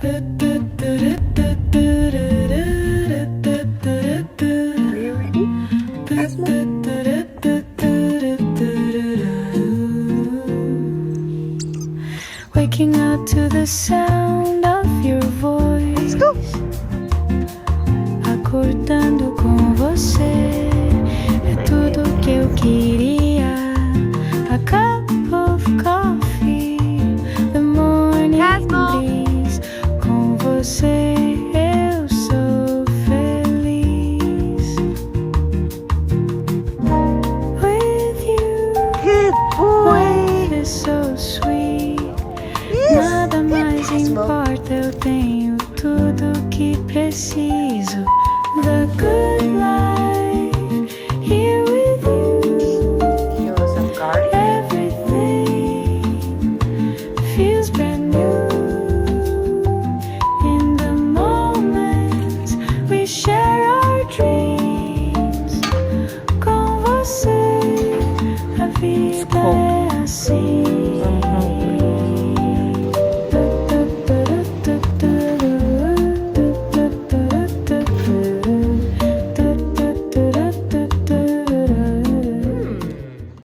you ready, Cosmo? Waking up to the sound of your voice. Let's go! Acordando com você é tudo que eu queria. A cup of coffee, the morning Cosmo. breeze. Com você eu sou feliz. With you, Good boy! life is so sweet. Nada mais importa, eu tenho tudo que preciso. The good life.